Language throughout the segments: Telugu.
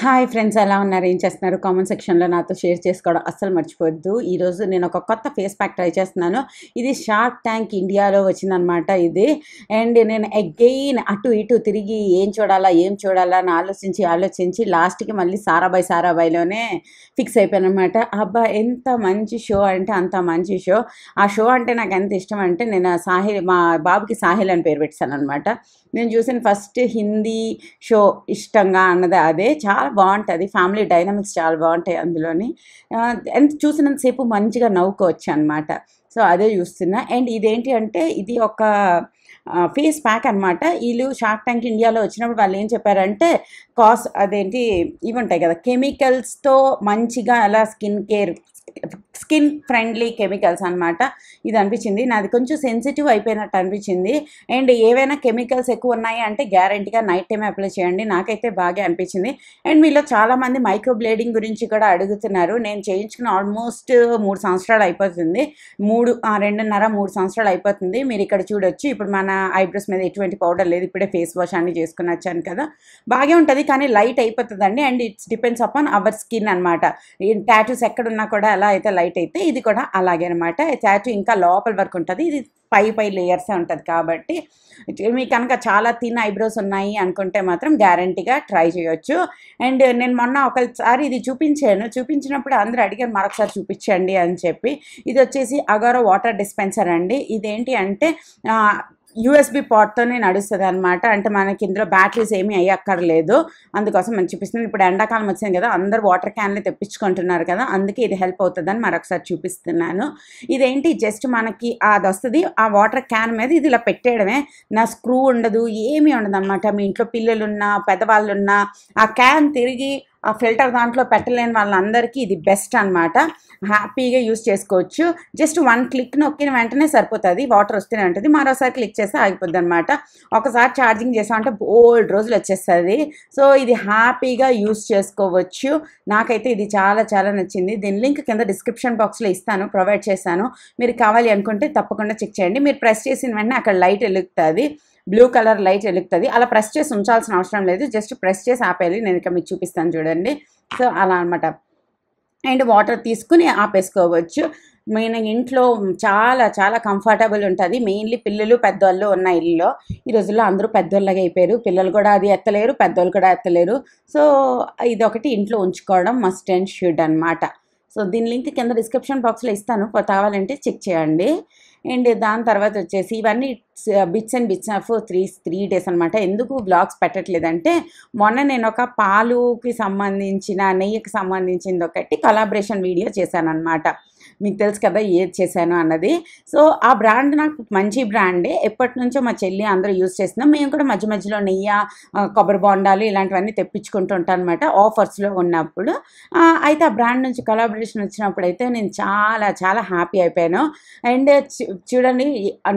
హాయ్ ఫ్రెండ్స్, ఎలా ఉన్నారు? ఏం చేస్తున్నారు? కామెంట్ సెక్షన్లో నాతో షేర్ చేసుకోవడం అస్సలు మర్చిపోవద్దు. ఈరోజు నేను ఒక కొత్త ఫేస్ ప్యాక్ ట్రై చేస్తున్నాను. ఇది షార్క్ ట్యాంక్ ఇండియాలో వచ్చిందనమాట ఇది. అండ్ నేను అగైన్ అటు ఇటు తిరిగి ఏం చూడాలా అని ఆలోచించి లాస్ట్కి మళ్ళీ సారాబాయిలోనే ఫిక్స్ అయిపోయాను అనమాట. అబ్బా, ఎంత మంచి షో అంటే అంత మంచి షో. ఆ షో అంటే నాకు ఎంత ఇష్టం అంటే నేను మా బాబుకి సాహిల్ అని పేరు పెట్టాను అనమాట. నేను చూసిన ఫస్ట్ హిందీ షో ఇష్టంగా అన్నది అదే. చాలా బాగుంటుంది, ఫ్యామిలీ డైనమిక్స్ చాలా బాగుంటాయి అందులోని. ఎంత చూసినంతసేపు మంచిగా నవ్వుకోవచ్చు అనమాట. సో అదే చూస్తున్నా. అండ్ ఇదేంటి అంటే ఇది ఒక ఫేస్ ప్యాక్ అనమాట. వీళ్ళు షార్క్ ట్యాంక్ ఇండియాలో వచ్చినప్పుడు వాళ్ళు ఏం చెప్పారంటే అదేంటి ఇవి ఉంటాయి కదా కెమికల్స్తో మంచిగా అలా స్కిన్ ఫ్రెండ్లీ కెమికల్స్ అనమాట. ఇది అనిపించింది నాది కొంచెం సెన్సిటివ్ అయిపోయినట్టు అనిపించింది. అండ్ ఏవైనా కెమికల్స్ ఎక్కువ ఉన్నాయి అంటే గ్యారంటీగా నైట్ టైం అప్లై చేయండి. నాకైతే బాగా అనిపించింది. అండ్ మీలో చాలామంది మైక్రో బ్లేడింగ్ గురించి కూడా అడుగుతున్నారు. నేను చేయించుకున్న ఆల్మోస్ట్ 3 సంవత్సరాలు అయిపోతుంది. 2.5-3 సంవత్సరాలు అయిపోతుంది. మీరు ఇక్కడ చూడొచ్చు. ఇప్పుడు మన ఐబ్రోస్ మీద ఎటువంటి పౌడర్ లేదు. ఇప్పుడే ఫేస్ వాష్ అన్ని చేసుకుని వచ్చాను కదా. బాగా ఉంటుంది కానీ లైట్ అయిపోతుందండి. And it's depends upon our skin అనమాట. టాటూస్ ఎక్కడున్నా కూడా ఎలా అయితే లైట్ అయితే ఇది కూడా అలాగే అనమాట. టాటూ ఇంకా లోపల వరకు ఉంటుంది. ఇది పై లేయర్సే ఉంటుంది కాబట్టి మీకు కనుక చాలా థిన్ ఐబ్రోస్ ఉన్నాయి అనుకుంటే మాత్రం గ్యారంటీగా ట్రై చేయొచ్చు. అండ్ నేను మొన్న ఒకసారి ఇది చూపించినప్పుడు అందరూ అడిగారు మరొకసారి చూపించండి అని చెప్పి. ఇది వచ్చేసి అగారో వాటర్ డిస్పెన్సర్ అండి. ఇదేంటి అంటే యూఎస్బి పాట్తోనే నడుస్తుంది అనమాట. అంటే మనకి ఇందులో బ్యాటరీస్ ఏమీ అయ్యక్కర్లేదు. అందుకోసం మనం చూపిస్తున్నాను. ఇప్పుడు ఎండాకాలం వచ్చింది కదా, అందరూ వాటర్ క్యాన్లు తెప్పించుకుంటున్నారు కదా, అందుకే ఇది హెల్ప్ అవుతుందని మరొకసారి చూపిస్తున్నాను. ఇదేంటి జస్ట్ మనకి అది వస్తుంది, ఆ వాటర్ క్యాన్ మీద ఇది ఇలా పెట్టేయడమే. నా స్క్రూ ఉండదు, ఏమీ ఉండదు అనమాట. మీ ఇంట్లో పిల్లలున్నా పెద్దవాళ్ళున్నా ఆ క్యాన్ తిరిగి ఆ ఫిల్టర్ దాంట్లో పెట్టలేని వాళ్ళందరికీ ఇది బెస్ట్ అనమాట. హ్యాపీగా యూస్ చేసుకోవచ్చు. జస్ట్ 1 క్లిక్ నొక్కిన వెంటనే సరిపోతుంది. వాటర్ వస్తూనే ఉంటుంది. మరోసారి క్లిక్ చేస్తే ఆగిపోద్ది అనమాట. ఒకసారి ఛార్జింగ్ చేసామంటే బోల్డ్ రోజులు వచ్చేస్తుంది. సో ఇది హ్యాపీగా యూస్ చేసుకోవచ్చు. నాకైతే ఇది చాలా చాలా నచ్చింది. దీని లింక్ కింద డిస్క్రిప్షన్ బాక్స్లో ఇస్తాను, ప్రొవైడ్ చేశాను. మీరు కావాలి అనుకుంటే తప్పకుండా చెక్ చేయండి. మీరు ప్రెస్ చేసిన వెంటనే అక్కడ లైట్ వెలుగుతుంది, బ్లూ కలర్ లైట్ వెలుగుతుంది. అలా ప్రెస్ చేసి ఉంచాల్సిన అవసరం లేదు, జస్ట్ ప్రెస్ చేసి ఆపేయాలి. నేను ఇక్కడ మీకు చూపిస్తాను చూడండి. సో అలా అనమాట. అండ్ వాటర్ తీసుకుని ఆపేసుకోవచ్చు. మెయిన్ ఇంట్లో చాలా చాలా కంఫర్టబుల్ ఉంటుంది. మెయిన్లీ పిల్లలు పెద్దవాళ్ళు ఉన్న ఇల్లులో ఈ రోజుల్లో అందరూ పెద్దోళ్ళగా అయిపోయారు. పిల్లలు కూడా అది ఎత్తలేరు, పెద్దోళ్ళు కూడా ఎత్తలేరు. సో ఇదొకటి ఇంట్లో ఉంచుకోవడం మస్ట్ అండ్ షుడ్ అనమాట. సో దీని లింక్ కింద డిస్క్రిప్షన్ బాక్స్లో ఇస్తాను, కావాలంటే చెక్ చేయండి. అండ్ దాని తర్వాత వచ్చేసి ఇవన్నీ బిట్స్ ఆఫ్ త్రీ డేస్ అనమాట. ఎందుకు బ్లాగ్స్ పెట్టట్లేదంటే మొన్న నేను ఒక పాలుకి సంబంధించిన నెయ్యికి సంబంధించింది ఒకటి కొలాబరేషన్ వీడియో చేశాను అనమాట. మీకు తెలుసు కదా ఏది చేశాను అన్నది. సో ఆ బ్రాండ్ నాకు మంచి బ్రాండే, ఎప్పటి నుంచో మా చెల్లి అందరూ యూజ్ చేస్తున్నాం. మేము కూడా మధ్య మధ్యలో నెయ్యి, కొబ్బరి బొండాలు ఇలాంటివన్నీ తెప్పించుకుంటూ ఉంటాను అనమాట ఆఫర్స్లో ఉన్నప్పుడు. అయితే ఆ బ్రాండ్ నుంచి కొలాబరేషన్ వచ్చినప్పుడు అయితే నేను చాలా చాలా హ్యాపీ అయిపోయాను. అండ్ చూడండి,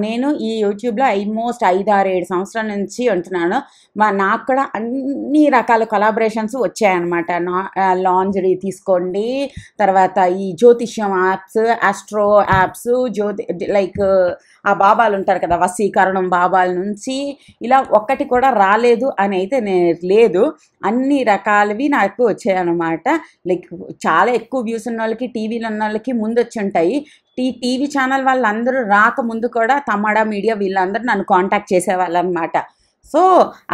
నేను ఈ యూట్యూబ్లో ఆల్మోస్ట్ 5-6-7 సంవత్సరాల నుంచి ఉంటున్నాను. నాకు కూడా అన్ని రకాల కొలాబరేషన్స్ వచ్చాయన్నమాట. లాంజరీ తీసుకోండి, తర్వాత ఈ జ్యోతిష్యం యాప్స్, ఆస్ట్రో యాప్స్, లైక్ ఆ బాబాలు ఉంటారు కదా, వశీకరణం బాబాల నుంచి ఇలా ఒక్కటి కూడా రాలేదు అని అయితే లేదు. అన్ని రకాలవి నాకు వచ్చాయన్నమాట. లైక్ చాలా ఎక్కువ వ్యూస్ ఉన్న వాళ్ళకి, టీవీలో ఉన్న వాళ్ళకి ముందు వచ్చి ఉంటాయి. టీవీ ఛానల్ వాళ్ళందరూ రాకముందు కూడా తమ్మడా మీడియా వీళ్ళందరూ నన్ను కాంటాక్ట్ చేసేవాళ్ళు అనమాట. సో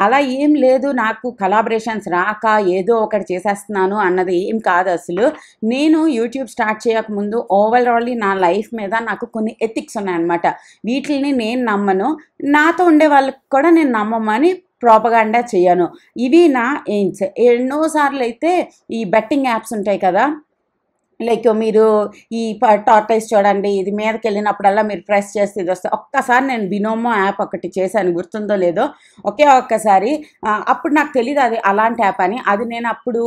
అలా ఏం లేదు, నాకు కొలాబరేషన్స్ రాక ఏదో ఒకటి చేసేస్తున్నాను అన్నది ఏం కాదు అసలు. నేను యూట్యూబ్ స్టార్ట్ చేయకముందు ఓవరాల్లీ నా లైఫ్ మీద నాకు కొన్ని ఎథిక్స్ ఉన్నాయన్నమాట. వీటిని నేను నమ్మను, నాతో ఉండే వాళ్ళకి కూడా నేను నమ్మమని ప్రోపగాండా చేయను. ఇవి నా ఎయిమ్స్. ఎన్నోసార్లు అయితే ఈ బెట్టింగ్ యాప్స్ ఉంటాయి కదా, లైక్ మీరు ఈ టార్టైస్ చూడండి, ఇది మీదకి వెళ్ళినప్పుడల్లా మీరు ప్రెస్ చేస్తే ఇది వస్తే. ఒక్కసారి నేను బినోమో యాప్ ఒకటి చేశాను, గుర్తుందో లేదో, ఒక్కసారి. అప్పుడు నాకు తెలియదు అది అలాంటి యాప్ అని. అది నేను అప్పుడు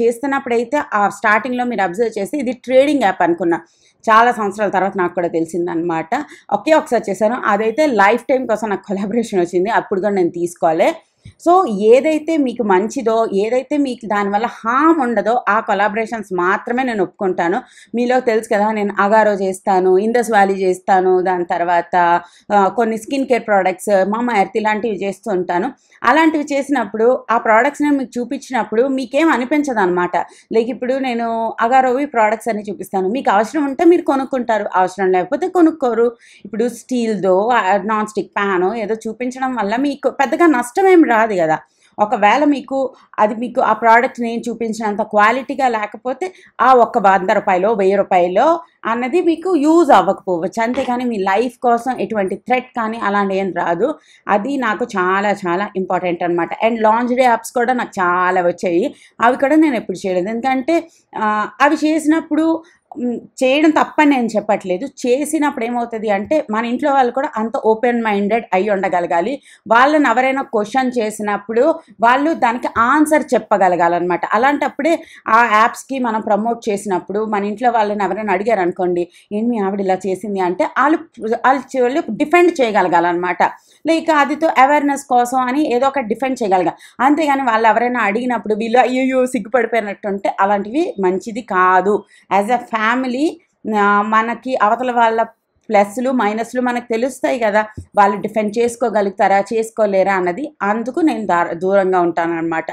చేస్తున్నప్పుడైతే ఆ స్టార్టింగ్లో మీరు అబ్జర్వ్ చేసి ఇది ట్రేడింగ్ యాప్ అనుకున్నా. చాలా సంవత్సరాల తర్వాత నాకు కూడా తెలిసిందనమాట. ఒకసారి చేశాను. అదైతే లైఫ్ టైం కోసం నాకు కొలాబరేషన్ వచ్చింది. అప్పుడు కూడా నేను తీసుకోవాలి. సో ఏదైతే మీకు మంచిదో, ఏదైతే మీకు దానివల్ల హామ్ ఉండదో ఆ కొలాబరేషన్స్ మాత్రమే నేను ఒప్పుకుంటాను. మీలో తెలుసు కదా, నేను అగారో చేస్తాను, ఇండస్ వ్యాలీ చేస్తాను, దాని తర్వాత కొన్ని స్కిన్ కేర్ ప్రోడక్ట్స్, మామా ఎర్త్ ఇలాంటివి చేస్తూ ఉంటాను. అలాంటివి చేసినప్పుడు ఆ ప్రోడక్ట్స్ నేను మీకు చూపించినప్పుడు మీకేం అనిపించదు అనమాట. లైక్ ఇప్పుడు నేను అగారోవి ప్రోడక్ట్స్ అన్ని చూపిస్తాను, మీకు అవసరం ఉంటే మీరు కొనుక్కుంటారు, అవసరం లేకపోతే కొనుక్కోరు. ఇప్పుడు స్టీల్దో నాన్ స్టిక్ ప్యానో ఏదో చూపించడం వల్ల మీకు పెద్దగా నష్టం ఏం రాదు కదా. ఒకవేళ మీకు ఆ ప్రోడక్ట్ నేను చూపించినంత క్వాలిటీగా లేకపోతే ఆ ఒక్క 100 రూపాయలో 1000 రూపాయలో అన్నది మీకు యూజ్ అవ్వకపోవచ్చు. అంతేగాని మీ లైఫ్ కోసం ఎటువంటి థ్రెట్ కానీ అలాంటి ఏం రాదు. అది నాకు చాలా చాలా ఇంపార్టెంట్ అనమాట. అండ్ లాంజ్రీ యాప్స్ కూడా నాకు చాలా వచ్చాయి. అవి కూడా నేను ఎప్పుడు చేయలేదు. ఎందుకంటే అవి చేసినప్పుడు చేయడం తప్పని నేను చెప్పట్లేదు. చేసినప్పుడు ఏమవుతుంది అంటే మన ఇంట్లో వాళ్ళు కూడా అంత ఓపెన్ మైండెడ్ అయి ఉండగలగాలి. వాళ్ళని ఎవరైనా క్వశ్చన్ చేసినప్పుడు వాళ్ళు దానికి ఆన్సర్ చెప్పగలగాలన్నమాట. అలాంటప్పుడే ఆ యాప్స్కి మనం ప్రమోట్ చేసినప్పుడు మన ఇంట్లో వాళ్ళని ఎవరైనా అడిగారు అనుకోండి, ఏంటి మీ ఆవిడ ఇలా చేసింది అంటే వాళ్ళు డిఫెండ్ చేయగలగాలన్నమాట. లైక్ అదితో అవేర్నెస్ కోసం అని ఏదో ఒకటి డిఫెండ్ చేయగలగాలి. అంతేగాని వాళ్ళు ఎవరైనా అడిగినప్పుడు వీళ్ళు అయ్యో సిగ్గుపడిపోయినట్టు ఉంటే అలాంటివి మంచిది కాదు. యాజ్ అ ఫ్యామిలీ మనకి అవతల వాళ్ళ ప్లస్లు మైనస్లు మనకు తెలుస్తాయి కదా, వాళ్ళు డిఫెండ్ చేసుకోగలుగుతారా చేసుకోలేరా అన్నది. అందుకు నేను దూరంగా ఉంటాను అనమాట.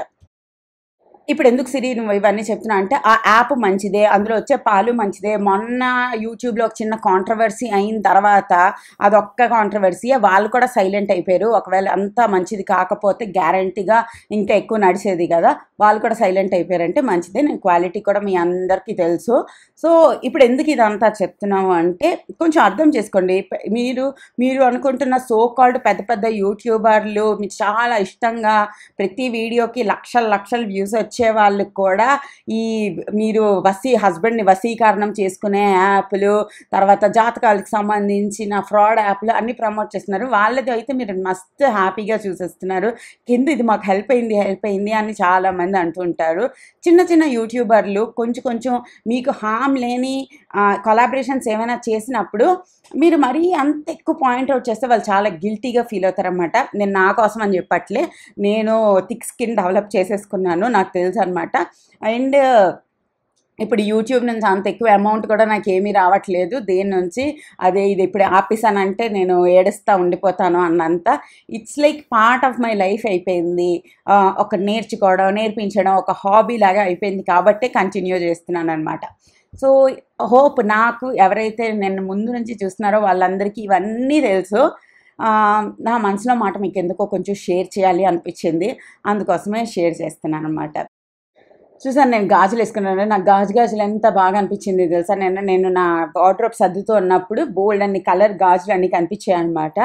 ఇప్పుడు ఎందుకు సిరి నువ్వు ఇవన్నీ చెప్తున్నా అంటే ఆ యాప్ మంచిదే, అందులో వచ్చే పాలు మంచిదే. మొన్న యూట్యూబ్లో ఒక చిన్న కాంట్రవర్సీ అయిన తర్వాత అదొక్క కాంట్రవర్సీయే, వాళ్ళు కూడా సైలెంట్ అయిపోయారు. ఒకవేళ అంత మంచిది కాకపోతే గ్యారంటీగా ఇంకా ఎక్కువ నడిచేది కదా, వాళ్ళు కూడా సైలెంట్ అయిపోయారంటే మంచిదే. నేను క్వాలిటీ కూడా మీ అందరికీ తెలుసు. సో ఇప్పుడు ఎందుకు ఇదంతా చెప్తున్నాము అంటే కొంచెం అర్థం చేసుకోండి. మీరు అనుకుంటున్న సో కాల్డ్ పెద్ద పెద్ద యూట్యూబర్లు మీకు చాలా ఇష్టంగా ప్రతి వీడియోకి లక్షల వ్యూస్ వచ్చే వాళ్ళకి కూడా మీరు హస్బెండ్ని వశీకరణం చేసుకునే యాప్లు, తర్వాత జాతకాలకు సంబంధించిన ఫ్రాడ్ యాప్లు అన్నీ ప్రమోట్ చేస్తున్నారు. వాళ్ళది అయితే మీరు మస్తు హ్యాపీగా చూసేస్తున్నారు. కింద ఇది మాకు హెల్ప్ అయింది అని చాలామంది అంటుంటారు. చిన్న యూట్యూబర్లు కొంచెం మీకు హామ్ లేని కొలాబరేషన్స్ ఏమైనా చేసినప్పుడు మీరు మరీ అంత ఎక్కువ పాయింట్అవుట్ చేస్తే వాళ్ళు చాలా గిల్టీగా ఫీల్ అవుతారనమాట. నేను నా కోసం అని చెప్పట్లే, నేను థిక్ స్కిన్ డెవలప్ చేసేసుకున్నాను, నాకు తెలుసు అనమాట. అండ్ ఇప్పుడు యూట్యూబ్ నుంచి అంత ఎక్కువ అమౌంట్ కూడా నాకు ఏమీ రావట్లేదు దేని నుంచి. ఇది ఇప్పుడు ఆపేసానంటే నేను ఏడుస్తూ ఉండిపోతాను అన్నంత. It's like part of my life అయిపోయింది. ఒక నేర్పించడం ఒక హాబీ లాగా అయిపోయింది కాబట్టి కంటిన్యూ చేస్తున్నాను అనమాట. సో హోప్ నాకు ఎవరైతే నేను ముందు నుంచి చూస్తున్నారో వాళ్ళందరికీ ఇవన్నీ తెలుసు. నా మనసులో మాట మీకు ఎందుకో కొంచెం షేర్ చేయాలి అనిపించింది, అందుకోసమే షేర్ చేస్తున్నాను అనమాట. చూసాను నేను గాజులు వేసుకున్నాను, నాకు గాజులు ఎంత బాగా అనిపించింది తెలుసా. నేను నా వార్డ్రోబ్ సర్దుతూ ఉన్నప్పుడు బోల్డ్ అన్ని కలర్ గాజులు అన్నీ కనిపించాయి అనమాట.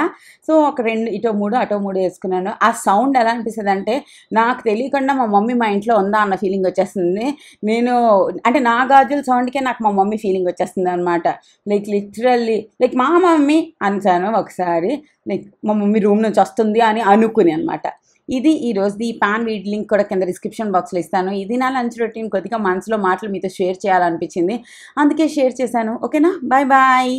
సో ఒక 2 ఇటో 3 అటో 3 వేసుకున్నాను. ఆ సౌండ్ ఎలా అనిపిస్తుంది అంటే నాకు తెలియకుండా మా మమ్మీ మా ఇంట్లో ఉందా అన్న ఫీలింగ్ వచ్చేస్తుంది. అంటే నా గాజుల సౌండ్కే నాకు మా మమ్మీ ఫీలింగ్ వచ్చేస్తుంది అనమాట. లిటరల్లీ మా మమ్మీ అనిచాను ఒకసారి, మా మమ్మీ రూమ్ నుంచి వస్తుంది అని అనుకుని అనమాట. ఇది ఈరోజుది. ఈ పాన్ వీడి లింక్ కూడా కింద డిస్క్రిప్షన్ బాక్స్లో ఇస్తాను. ఇది నా లంచ్ రొటీన్, కొద్దిగా మనసులో మాటలు మీతో షేర్ చేయాలనిపించింది, అందుకే షేర్ చేశాను. ఓకేనా, బాయ్.